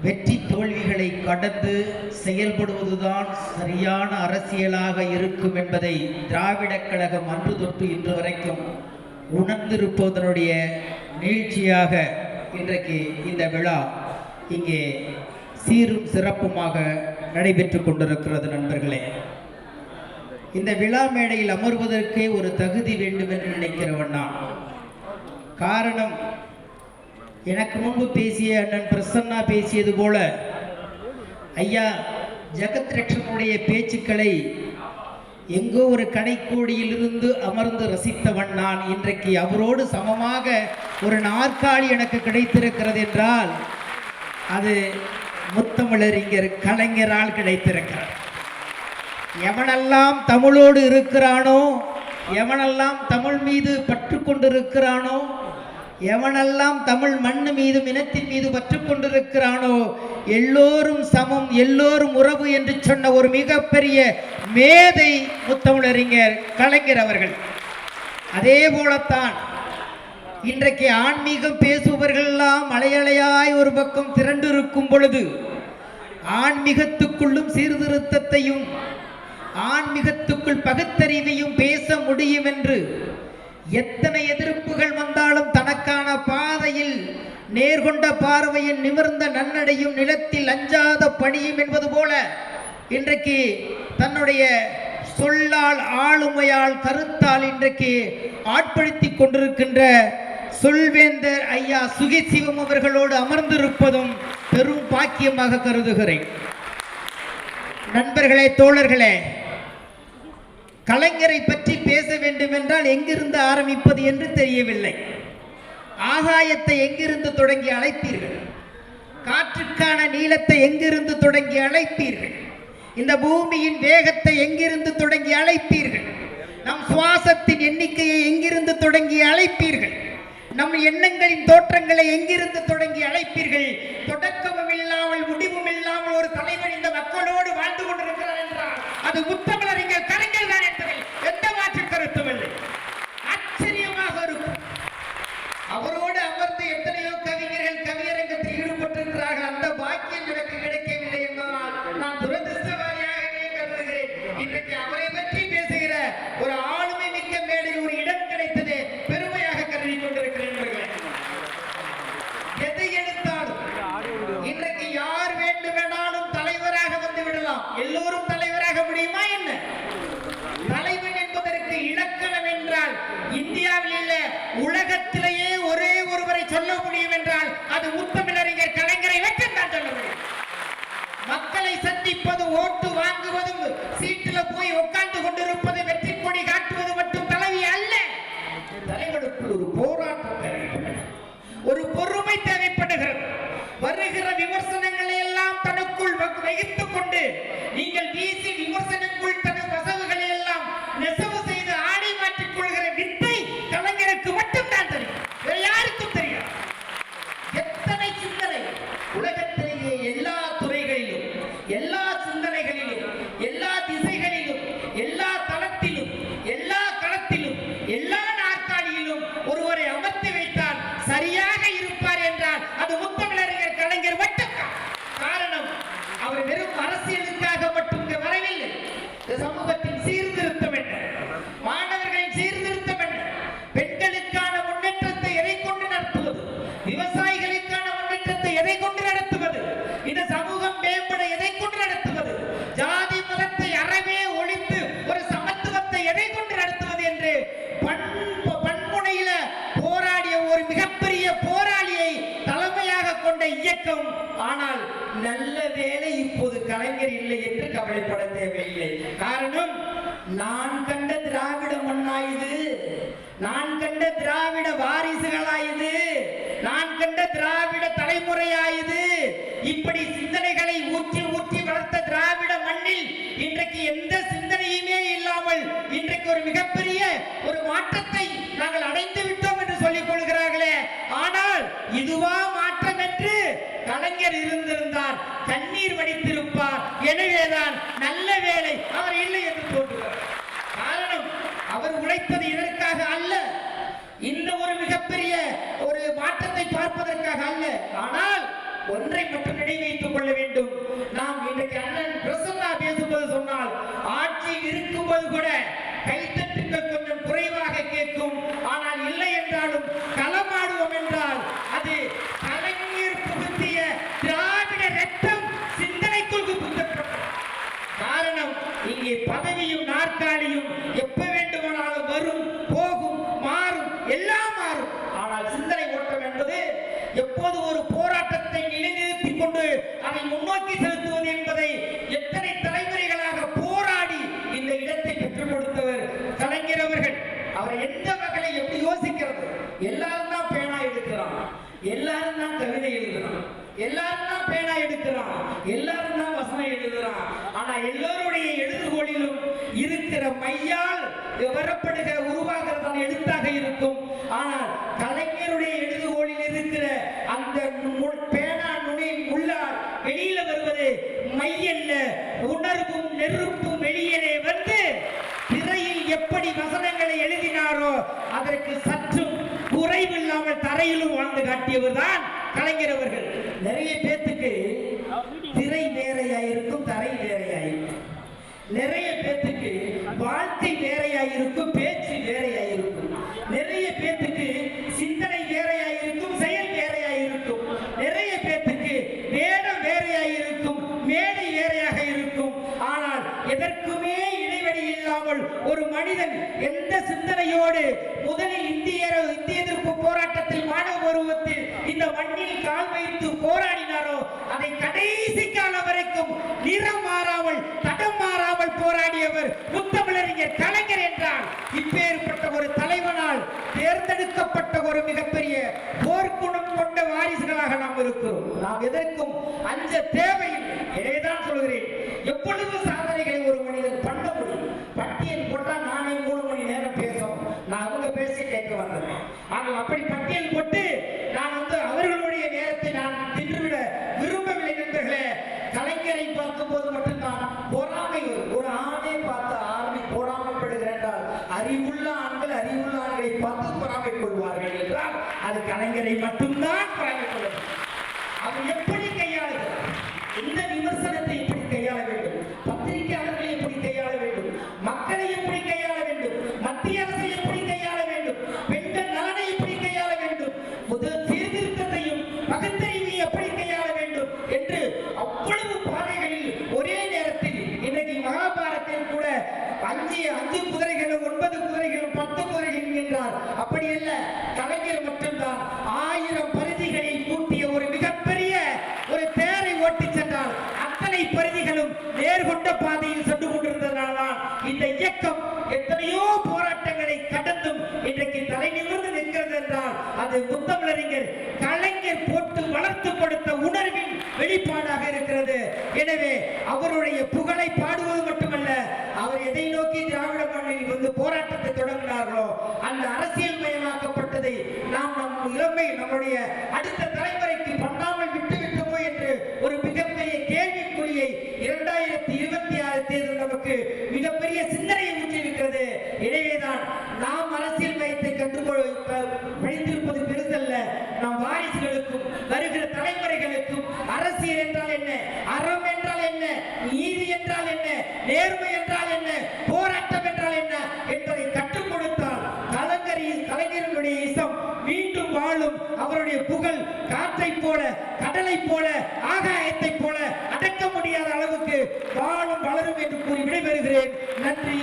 வெற்றி தோல்விகளை கடந்து செயல்படுவதுதான் சரியான அரசியலாக இருக்கும் என்பதை திராவிடக் கழகம் அன்று தொட்டு இன்று வரைக்கும் உணர்ந்திருப்பதனுடைய நீட்சியாக இன்றைக்கு இந்த விழா இங்கே சீரும் சிறப்புமாக நடைபெற்று கொண்டிருக்கிறது. நண்பர்களே, இந்த விழா மேடையில் அமர்வதற்கே ஒரு தகுதி வேண்டும் என்று நினைக்கிறவன் நான். காரணம், எனக்கு முன்பு பேசிய அண்ணன் பிரசன்னா பேசியது போல ஐயா ஜெகத் ரட்சகனுடைய பேச்சுக்களை எங்கோ ஒரு கடைக்கோடியிலிருந்து அமர்ந்து ரசித்தவன் நான். இன்றைக்கு அவரோடு சமமாக ஒரு நாற்காலி எனக்கு கிடைத்திருக்கிறது என்றால் அது முத்தமிழறிஞர் கலைஞரால் கிடைத்திருக்கிறார். எவனெல்லாம் தமிழோடு இருக்கிறானோ, எவனெல்லாம் தமிழ் மீது பற்று கொண்டிருக்கிறானோ, எவனெல்லாம் தமிழ் மண்ணு மீதும் இனத்தின் மீது பற்று கொண்டிருக்கிறானோ, எல்லோரும் சமம், எல்லோரும் உறவு என்று சொன்ன ஒரு மிகப்பெரிய மேதை முத்தமிழறிஞர் கலைஞர் அவர்கள். அதே போலத்தான் இன்றைக்கு ஆன்மீகம் பேசுபவர்கள் எல்லாம் அலையலையாய் ஒரு பக்கம் திரண்டு இருக்கும் பொழுது ஆன்மீகத்துக்குள்ளும் சீர்திருத்தத்தையும் ஆன்மீகத்துக்குள் பகுத்தறிவையும் பேச முடியும் என்று எத்தனை எதிர்ப்புகள் வந்தாலும் தனக்கான பாதையில் நேர்கொண்ட பார்வையின் நிமிர்ந்த நன்னடையும் நிலத்தில் அஞ்சாத பணியும் என்பது போல இன்றைக்கு தன்னுடைய சொல்லால் ஆளுமையால் கருத்தால் இன்றைக்கு ஆட்படுத்தி கொண்டிருக்கின்ற சொல்வேந்தர் ஐயா சுகிசிவம் அவர்களோடு அமர்ந்திருப்பதும் பெரும் பாக்கியமாக கருதுகிறேன். நண்பர்களே, தோழர்களே, கலைஞரை பற்றி பேச வேண்டும் என்றால் எங்கிருந்து ஆரம்பிப்பது என்று தெரியவில்லை. ஆகாயத்தை எங்கிருந்து தொடங்கி அழைப்பீர்கள்? காற்றுக்கான நீளத்தை எங்கிருந்து தொடங்கி அழைப்பீர்கள்? இந்த பூமியின் வேகத்தை எங்கிருந்து தொடங்கி அழைப்பீர்கள்? நம் சுவாசத்தின் எண்ணிக்கையை எங்கிருந்து தொடங்கி அழைப்பீர்கள்? நம் எண்ணங்களின் தோற்றங்களை எங்கிருந்து தொடங்கி அழைப்பீர்கள்? தொடக்கமும் இல்லாமல் முடிவும் இல்லாமல் ஒரு தலைவர் இந்த மக்களோடு வாழ்ந்து கொண்டிருக்கிறார் என்றால் அது முத்தமிழறிஞர் கலைஞர் தான் என்பதில் எந்த மாற்று கருத்தும் இல்லை. ஆச்சரியமாக இருக்கும். அவரோடு அமர்ந்து எத்தனையோ கவிஞர்கள் கவியரங்கத்தில் ஈடுபட்டிருக்கிறார்கள். அந்த பாக்கியம் எனக்கு கிடைக்கவில்லை என்பதனால் நான் துரதிருஷ்டவாரியாகவே கருதுகிறேன். இன்றைக்கு அவரை பற்றி பேசுகிற ஒரு ஆளுமை மிக்க மேடையில் ஒரு இடம் கிடைத்தது பெருமையாக கருதி கொண்டிருக்கிறேன். எதை எடுத்தாலும் இன்றைக்கு யார் வேண்டுமென்றாலும் தலைவராக வந்து விடலாம். எல்லோரும் தலைவராக முடியுமா என்ன? தலைவன் என்பதற்கு இலக்கணம் என்றால் இந்தியாவில் இல்ல உலகத்திலேயே ஒரே ஒருவரை சொல்ல முடியும் என்றால் அது முத்தமிழறிஞர் கலைஞரை வச்சு தான் சொல்ல முடியும். மக்களை சந்திப்பது, ஓட்டு வாங்குவதும், சீட்டில போய் உட்கார்ந்து கொண்டிருப்பது, வெற்றி கொடி காட்டுவது மட்டும் தலைவி அல்ல. தலைவனுக்குள் ஒரு போராட்டம் தேவைப்படுகிறது, ஒரு பொறுமை தேவைப்படுகிறது. வருகிற விமர்சனங்களை எல்லாம் தனக்குள் வகித்துக் கொண்டு நீங்கள் வீசி விமர்சனக்குள் தன வசவுகளை எல்லாம் நெசவு செய்து ஆடை மாற்றிக் கொள்கிற வித்தை கலைஞருக்கு மட்டும்தான் தெரியும், வேறு யாருக்கும் தெரியும். எத்தனை சிந்தனை உலகத்திலேயே எல்லா துறைகளிலும், எல்லா சிந்தனைகளிலும், எல்லா திசைகளிலும், எல்லா தளத்திலும், எல்லா களத்திலும், எல்லா நாற்காலியிலும் ஒருவரை அமர்த்தி வைத்தால் சரியாக இருப்பார் என்றால் அது முத்தமிழறிஞர் கலைஞர் மட்டும்தான். காரணம், அவர் வெறும் அரசியலுக்காக மட்டும் இங்கு வரவில்லை. சமூகத்தின் சீர்திருத்தம் என்ன, மாணவர்களின் சீர்திருத்தம் என்ன, பெண்களுக்கான முன்னேற்றத்தை எதை கொண்டு நடத்துவது, விவசாயிகளுக்கான முன்னேற்றத்தை எதை கொண்டு நடத்துவது, இந்த சமூகம் மேம்பட எதை கொண்டு நடத்துவது, ஜாதி மதத்தை அறவே ஒழித்து ஒரு சமத்துவத்தை எதை கொண்டு நடத்துவது என்று பன்முனையில போராடிய ஒரு மிகப்பெரிய போராளியை தலைமையாக கொண்ட இயக்கம். ஆனால் நல்ல வேளை இப்போது கலைஞர் இல்லை என்று கவலைப்பட தேவையில்லை. காரணம், நான் கண்ட திராவிட மண்ணாயுது, நான் கண்ட திராவிட வாரிசுகளாயுது, நான் கண்ட திராவிட தலைமுறையாயுது. இப்படி சிந்தனைகளை ஊற்றி ஊற்றி வளர்த்த திராவிட மண்ணில் இன்றைக்கு எந்த சிந்தனையுமே இல்லாமல் இன்றைக்கு ஒரு மிகப்பெரிய ஒரு மாற்றத்தை நாங்கள் அடைந்து விட்டோம் என்று சொல்லிக் கொள்கிறார்களே. ஆனால் இதுவா மாற்றம் என்று கலைஞர் இருந்திருந்தார் கண்ணீர் வடித்திருப்பார். எனவேதான் நல்ல வேளை அவர் இல்லை என்று தோன்றுகிறார். காரணம், அவர் உழைத்தது இதற்காக அல்ல, இந்த ஒரு மிகப்பெரிய ஒரு மாற்றத்தை பார்ப்பதற்காக அல்ல. ஆனால் ஒன்றை மட்டும் நினைவு வைத்துக் கொள்ள வேண்டும். நாம் இன்றைக்கு அண்ணன் பிரசன்னா பேசும்போது சொன்னால், ஆட்சியில் இருக்கும்போது கூட கைத்தட்டுகள் கொஞ்சம் குறைவாக கேட்கும். ஆனால் இல்லை என்றாலும் களமாடுவோம் என்றால் அது கலைஞர் புகுத்திய திராவிட ரத்தம் சிந்தனைக்குள் புகுத்தப்படும். காரணம், இங்கே பதவியும் நாற்காலியும் எப்ப வேண்டுமானாலும் வரும், போகும், மாறும், எல்லாம் மாறும். ஆனால் சிந்தனை ஓட்டம் என்பது எப்போது ஒரு போராட்டத்தை நிலைநிறுத்திக் கொண்டு அதை முன்னோக்கி செலுத்துவது என்பதை எத்தனை தலைமுறைகளாக போராடி இந்த இடத்தை பெற்றுக் கொடுத்தவர் கலைஞர் அவர்கள். அவர் எந்த வகையை எப்படி யோசிக்கிறது? எல்லாரும் தான் பேனா எடுக்கிறான், எல்லாரும் தான் கவிதை எழுதுறான், எல்லாரும் தான் பேனா எடுக்கிறான், எல்லாரும் தான் வசனம் எழுதுறான். ஆனா எல்லோருடைய எழுதுகோளிலும் இருக்கிற மையால் வரப்படுகிற உருவாகிறதான எழுத்தாக இருக்கும். ஆனால் கலைஞருடைய எழுதுகோளில் இருக்கிற அந்த பேனா நுனி உள்ளால் வெளியில வருவது மையல்ல, உணர்வும் நெருப்பும் வெளியிலே வந்து திரையில் எப்படி வசனங்களை எழுதினாரோ அதற்கு சற்றும் குறைவில்லாமல் தரையிலும் வாழ்ந்து காட்டியவர் தான் கலைஞர் அவர்கள். நிறைய பேத்துக்கு திரை வேறையாயிருக்கும், தரை வேறையாயிருக்கும். நிறைய பேத்துக்கு வாழ்க்கை வேறையாயிருக்கும், பேச்சு வேறையாயிருக்கும். நிறைய பேத்துக்கு சிந்தனை வேறையாயிருக்கும், செயல் வேறையாயிருக்கும். நிறைய பேத்துக்கு வேடம் வேறையாயிருக்கும், மேடை வேறையாக இருக்கும். ஆனால் எதற்குமே இடைவெளி இல்லாமல் ஒரு மனிதன் எந்த சிந்தனையோடு முதலில் இந்திய எதிர்ப்பு போராட்டத்தில் மாணவ பருவத்தில் இந்த மண்ணில் கால் வைத்து போராடினாரோ அதை கடைசி காலம் வரைக்கும் நிறம் மாறாமல் தடம் மாறாமல் போராடியவர் முத்தமிழறிஞர் கலைஞர் என்றால், இப்பேற்பட்ட ஒரு தலைவனால் தேர்ந்தெடுக்கப்பட்ட ஒரு மிகப்பெரிய போர்க்குணம் கொண்ட வாரிசுகளாக நாம் இருக்கிறோம். நாம் எதற்கும் அஞ்ச தேவையில்லை. எனவேதான் சொல்கிறேன், எப்பொழுது சாதனைகளை ஒரு மனிதன் பண்ண முடியும். பட்டியல் போட்டால் நானே 3 மணி நேரம் பேசணும். நான் அவங்க பேசி கேட்க வந்தேன். ஆனால் அப்படி பட்டியல் போட்டு நான் அவர்களுடைய நேரத்தை நான் தின்றுவிட விரும்பவில்லை. நண்பர்களே, கலைஞரை பார்க்கும் போது மட்டும்தான் பொறாமை வரும். ஒரு ஆணை பார்த்து ஆர்மி பொறாமைப்படுகிற என்றால் அறிவுள்ள ஆண்களை பார்த்து பொறாமை கொள்வார்கள் என்றால் அது கலைஞரை மட்டும்தான் பொறாமை கொள்ள வேண்டும். அவர் எப்படி கையாளுகிறார், இந்த விமர்சனத்தை எப்படி கையாள வேண்டும், பத்திரிகையாளர்களை எப்படி கையாள வேண்டும், மக்களை எப்படி கையாள வேண்டும், மத்திய அரசை எப்படி கையாள வேண்டும், பெண்கள் நலனை எப்படி கையாள வேண்டும், முதல் சீர்திருத்தத்தையும் பகுத்தறிவையும் எப்படி கையாள வேண்டும் என்று அவ்வளவு பாதைகளில் ஒரே நேரத்தில் இன்றைக்கு மகாபாரத்தில் கூட 5 குதிரைகள் 9 குதிரைகள் 10 குதிரைகள் என்றார். அப்படி அல்ல, கலைஞர் மட்டும்தான் 1000 பரிதிகளில் கூட்டிய ஒரு மிகப்பெரிய ஒரு தேரை ஓட்டி சென்றால் அத்தனை பரிதிகளும் நேர்கொண்ட பாதையில் சென்று கொண்டிருந்ததனால்தான் இந்த இயக்கம் எத்தனையோ போராட்டங்களை கடந்தும் இன்றைக்கு தலை நிமிர்ந்து நிற்கிறது என்றால் அது முத்தமிழறிஞர் கலைஞர் போட்டு வளர்த்து கொடுத்த உணர்வின் வெளிப்பாடாக இருக்கிறது. எனவே அவருடைய புகழை பாடுவது மட்டுமல்ல, அவர் எதை நோக்கி திராவிட மண்ணில் வந்து போராட்டத்தை தொடங்கினார்களோ அந்த அரசியல் மயமாக்கப்பட்டதை நாம் நம்முடைய அடுத்த தலைமுறைக்கு பண்ணாமல் விட்டுவிட்டோமோ என்று ஒரு மிகப்பெரிய கேள்விக்குறியை 2026 தேர்தல் நமக்கு மிகப்பெரிய சிந்தனையை ஊற்றியிருக்கிறது. எனவேதான் நாம் அரசியல் மயத்தை கண்டுபிடித்திருப்பது பெருசல்ல. நம் வாரிசுகளுக்கும் வருகிற தலைமுறைகளுக்கும் அரசியல் என்றால் என்ன, அறம் என்றால் என்ன, நீதி என்றால் என்ன, நேர்மை என்றால் என்ன, போராட்டம் என்றால் என்ன என்பதை கற்றுக் கொடுத்தால் கலைஞருடைய இசம் மீண்டும் வாழும். அவருடைய புகழ் காற்றை போல, கடலை போல, ஆகாயத்தை போல அடக்க முடியாத அளவுக்கு வாழும் வளரும் என்று கூறி விடைபெறுகிறேன். நன்றி.